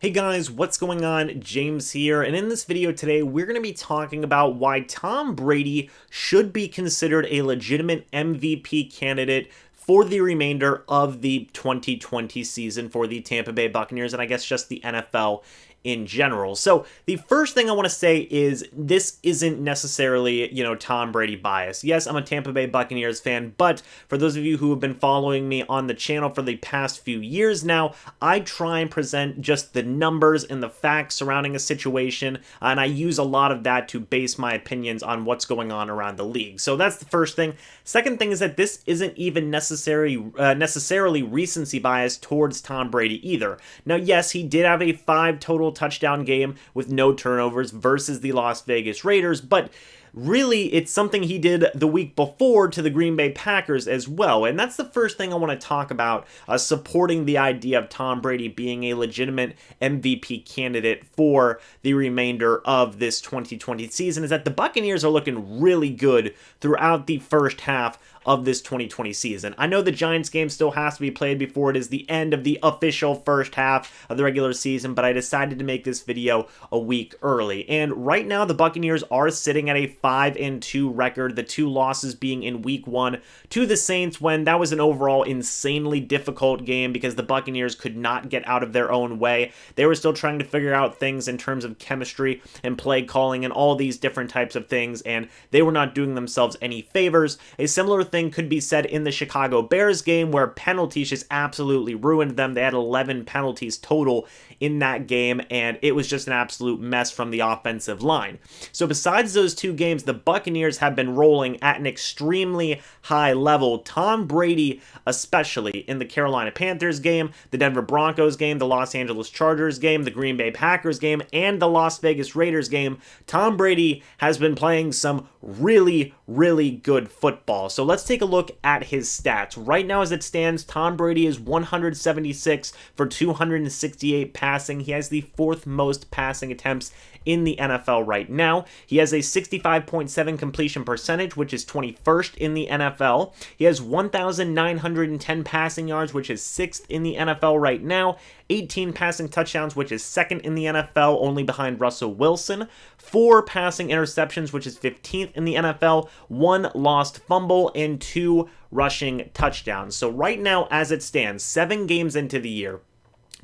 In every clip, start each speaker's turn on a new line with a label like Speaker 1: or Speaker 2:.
Speaker 1: Hey guys, what's going on? James here, and in this video today, we're going to be talking about why Tom Brady should be considered a legitimate MVP candidate for the remainder of the 2020 season for the Tampa Bay Buccaneers, and I guess just the NFL in general. So the first thing I want to say is this isn't necessarily, Tom Brady bias. Yes, I'm a Tampa Bay Buccaneers fan, but for those of you who have been following me on the channel for the past few years now, I try and present just the numbers and the facts surrounding a situation, and I use a lot of that to base my opinions on what's going on around the league. So that's the first thing. Second thing is that this isn't even necessarily recency bias towards Tom Brady either. Now, yes, he did have a 5 total touchdown game with no turnovers versus the Las Vegas Raiders, but really, it's something he did the week before to the Green Bay Packers as well. And that's the first thing I want to talk about, supporting the idea of Tom Brady being a legitimate MVP candidate for the remainder of this 2020 season, is that the Buccaneers are looking really good throughout the first half of this 2020 season. I know the Giants game still has to be played before it is the end of the official first half of the regular season, but I decided to make this video a week early. And right now, the Buccaneers are sitting at a 5-2 record, the 2 losses being in week 1 to the Saints, when that was an overall insanely difficult game because the Buccaneers could not get out of their own way. They were still trying to figure out things in terms of chemistry and play calling and all these different types of things, and they were not doing themselves any favors. A similar thing could be said in the Chicago Bears game, where penalties just absolutely ruined them. They had 11 penalties total in that game, and it was just an absolute mess from the offensive line. So besides those 2 games, the Buccaneers have been rolling at an extremely high level. Tom Brady, especially in the Carolina Panthers game, the Denver Broncos game, the Los Angeles Chargers game, the Green Bay Packers game, and the Las Vegas Raiders game, Tom Brady has been playing some really good football. So let's take a look at his stats. Right now, as it stands, Tom Brady is 176 for 268 passing. He has the 4th most passing attempts in the NFL right now. He has a 65.7 completion percentage, which is 21st in the NFL. He has 1,910 passing yards, which is 6th in the NFL right now. 18 passing touchdowns, which is 2nd in the NFL, only behind Russell Wilson. 4 passing interceptions, which is 15th in the NFL. 1 lost fumble and 2 rushing touchdowns. So right now, as it stands, 7 games into the year,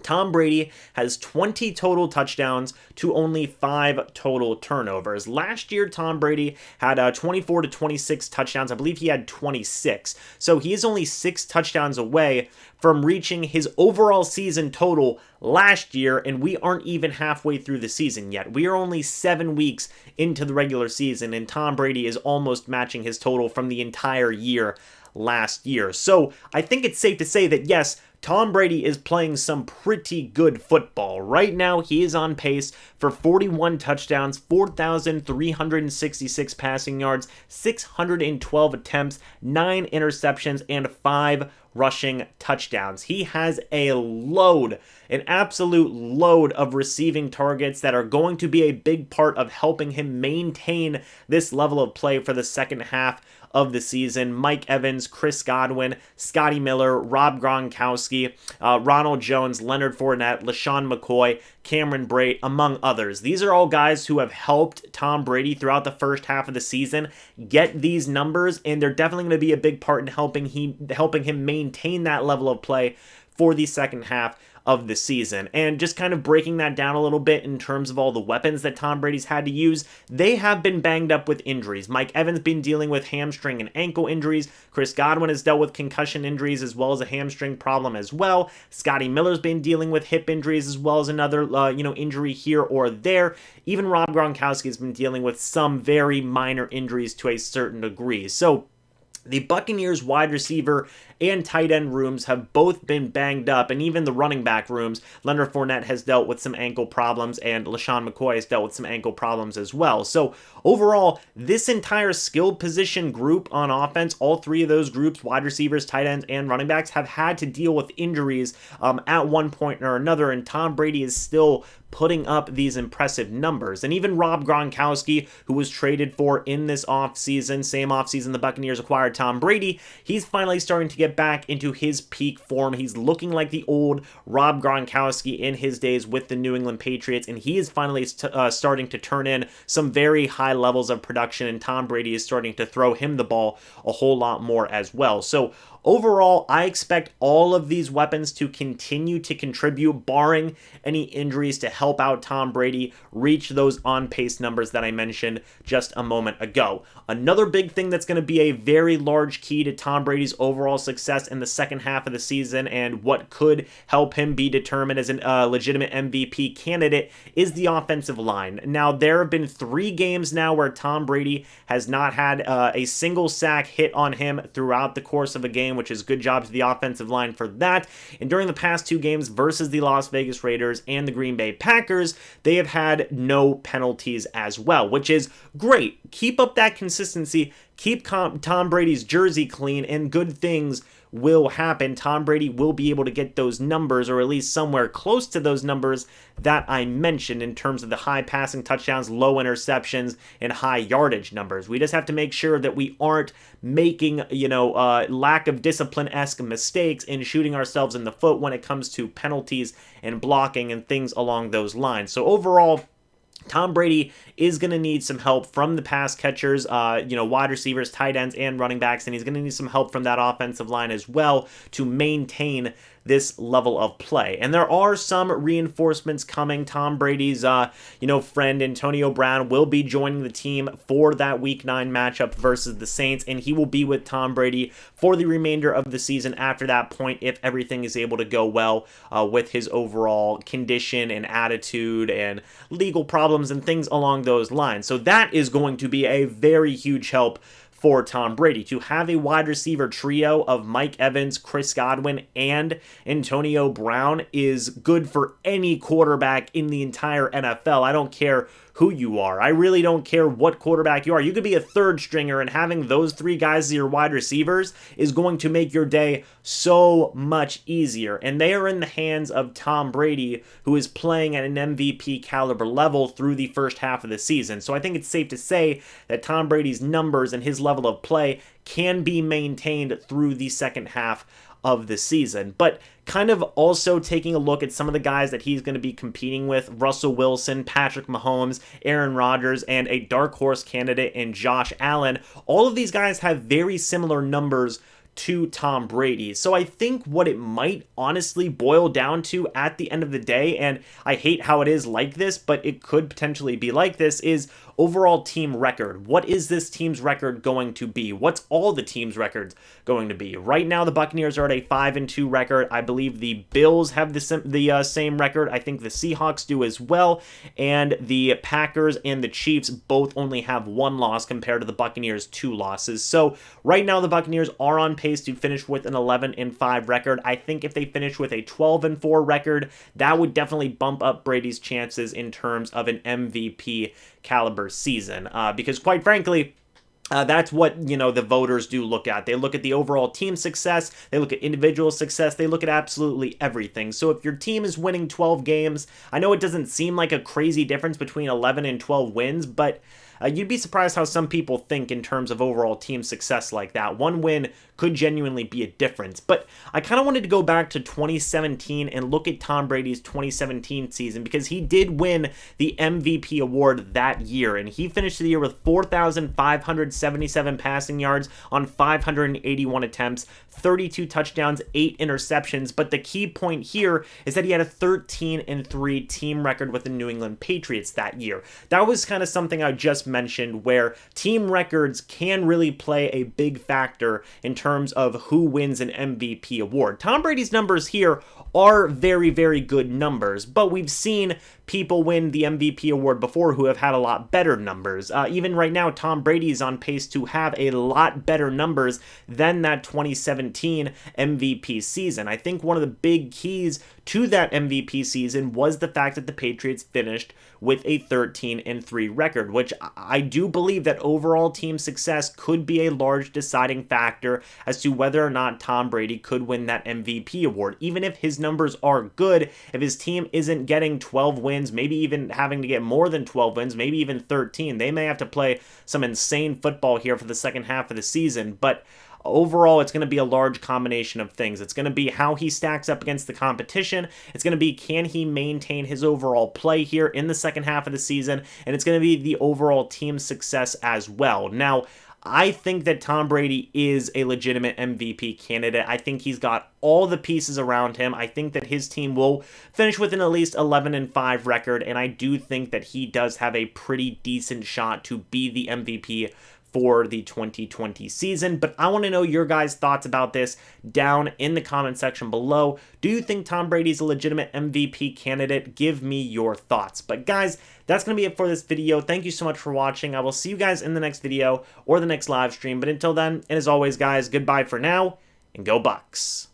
Speaker 1: Tom Brady has 20 total touchdowns to only 5 total turnovers. Last year, Tom Brady had 24 to 26 touchdowns. I believe he had 26. So he is only 6 touchdowns away from reaching his overall season total last year, and we aren't even halfway through the season yet. We are only 7 weeks into the regular season, and Tom Brady is almost matching his total from the entire year last year. So I think it's safe to say that, yes, Tom Brady is playing some pretty good football. Right now, he is on pace for 41 touchdowns, 4,366 passing yards, 612 attempts, 9 interceptions, and 5 rushing touchdowns. He has an absolute load of receiving targets that are going to be a big part of helping him maintain this level of play for the second half of the season. Mike Evans, Chris Godwin, Scotty Miller, Rob Gronkowski, Ronald Jones, Leonard Fournette, LeSean McCoy, Cameron Brate, among others. These are all guys who have helped Tom Brady throughout the first half of the season get these numbers, and they're definitely going to be a big part in helping him maintain that level of play for the second half of the season. And just kind of breaking that down a little bit in terms of all the weapons that Tom Brady's had to use, they have been banged up with injuries. Mike Evans been dealing with hamstring and ankle injuries. Chris Godwin has dealt with concussion injuries as well as a hamstring problem as well. Scotty Miller's been dealing with hip injuries as well as another injury here or there. Even Rob Gronkowski has been dealing with some very minor injuries to a certain degree. So the Buccaneers wide receiver and tight end rooms have both been banged up, and even the running back rooms, Leonard Fournette has dealt with some ankle problems, and LeSean McCoy has dealt with some ankle problems as well. So overall, this entire skill position group on offense, all 3 of those groups, wide receivers, tight ends, and running backs, have had to deal with injuries at one point or another, and Tom Brady is still putting up these impressive numbers. And even Rob Gronkowski, who was traded for in this offseason, same offseason the Buccaneers acquired Tom Brady, he's finally starting to get back into his peak form. He's looking like the old Rob Gronkowski in his days with the New England Patriots, and he is finally starting to turn in some very high levels of production, and Tom Brady is starting to throw him the ball a whole lot more as well. So overall, I expect all of these weapons to continue to contribute, barring any injuries, to help out Tom Brady reach those on-pace numbers that I mentioned just a moment ago. Another big thing that's going to be a very large key to Tom Brady's overall success in the second half of the season, and what could help him be determined as a legitimate MVP candidate, is the offensive line. Now, there have been 3 games now where Tom Brady has not had a single sack hit on him throughout the course of a game, which is good job to the offensive line for that. And during the past 2 games versus the Las Vegas Raiders and the Green Bay Packers, they have had no penalties as well, which is great. Keep up that consistency. Keep Tom Brady's jersey clean, and good things will happen. Tom Brady will be able to get those numbers, or at least somewhere close to those numbers that I mentioned in terms of the high passing touchdowns, low interceptions, and high yardage numbers. We just have to make sure that we aren't making, lack of discipline-esque mistakes and shooting ourselves in the foot when it comes to penalties and blocking and things along those lines. So overall, Tom Brady is going to need some help from the pass catchers, wide receivers, tight ends, and running backs, and he's going to need some help from that offensive line as well to maintain this level of play. And there are some reinforcements coming. Tom Brady's, friend Antonio Brown will be joining the team for that Week 9 matchup versus the Saints, and he will be with Tom Brady for the remainder of the season after that point if everything is able to go well with his overall condition and attitude and legal problems and things along those lines. So that is going to be a very huge help for Tom Brady. To have a wide receiver trio of Mike Evans, Chris Godwin, and Antonio Brown is good for any quarterback in the entire NFL. I don't care who you are. I really don't care what quarterback you are. You could be a third stringer, and having those 3 guys as your wide receivers is going to make your day so much easier. And they are in the hands of Tom Brady, who is playing at an MVP caliber level through the first half of the season. So I think it's safe to say that Tom Brady's numbers and his level of play can be maintained through the second half of the season. But kind of also taking a look at some of the guys that he's going to be competing with: Russell Wilson, Patrick Mahomes, Aaron Rodgers, and a dark horse candidate in Josh Allen. All of these guys have very similar numbers to Tom Brady. So I think what it might honestly boil down to at the end of the day, and I hate how it is like this, but it could potentially be like this, is overall team record. What is this team's record going to be? What's all the teams' records going to be? Right now, the Buccaneers are at a 5-2 record. I believe the Bills have the same record. I think the Seahawks do as well. And the Packers and the Chiefs both only have 1 loss compared to the Buccaneers' 2 losses. So right now, the Buccaneers are on pace to finish with an 11-5 record. I think if they finish with a 12-4 record, that would definitely bump up Brady's chances in terms of an MVP caliber season, because quite frankly, that's what, the voters do look at. They look at the overall team success, they look at individual success, they look at absolutely everything. So if your team is winning 12 games, I know it doesn't seem like a crazy difference between 11 and 12 wins, but you'd be surprised how some people think in terms of overall team success like that. 1 win could genuinely be a difference. But I kind of wanted to go back to 2017 and look at Tom Brady's 2017 season, because he did win the MVP award that year, and he finished the year with 4,577 passing yards on 581 attempts, 32 touchdowns, 8 interceptions. But the key point here is that he had a 13-3 team record with the New England Patriots that year. That was kind of something I just mentioned, where team records can really play a big factor in terms of who wins an MVP award. Tom Brady's numbers here are very, very good numbers, but we've seen people win the MVP award before who have had a lot better numbers. Even right now, Tom Brady is on pace to have a lot better numbers than that 2017 MVP season. I think one of the big keys to that MVP season was the fact that the Patriots finished with a 13-3 record, which I do believe that overall team success could be a large deciding factor as to whether or not Tom Brady could win that MVP award. Even if his numbers are good, if his team isn't getting 12 wins, maybe even having to get more than 12 wins, maybe even 13, they may have to play some insane football here for the second half of the season, but overall, it's going to be a large combination of things. It's going to be how he stacks up against the competition. It's going to be, can he maintain his overall play here in the second half of the season? And it's going to be the overall team success as well. Now, I think that Tom Brady is a legitimate MVP candidate. I think he's got all the pieces around him. I think that his team will finish with an at least 11-5 record, and I do think that he does have a pretty decent shot to be the MVP for the 2020 season. But I want to know your guys' thoughts about this down in the comment section below. Do you think Tom Brady's a legitimate MVP candidate? Give me your thoughts. But guys, that's going to be it for this video. Thank you so much for watching. I will see you guys in the next video or the next live stream. But until then, and as always, guys, goodbye for now, and go Bucs.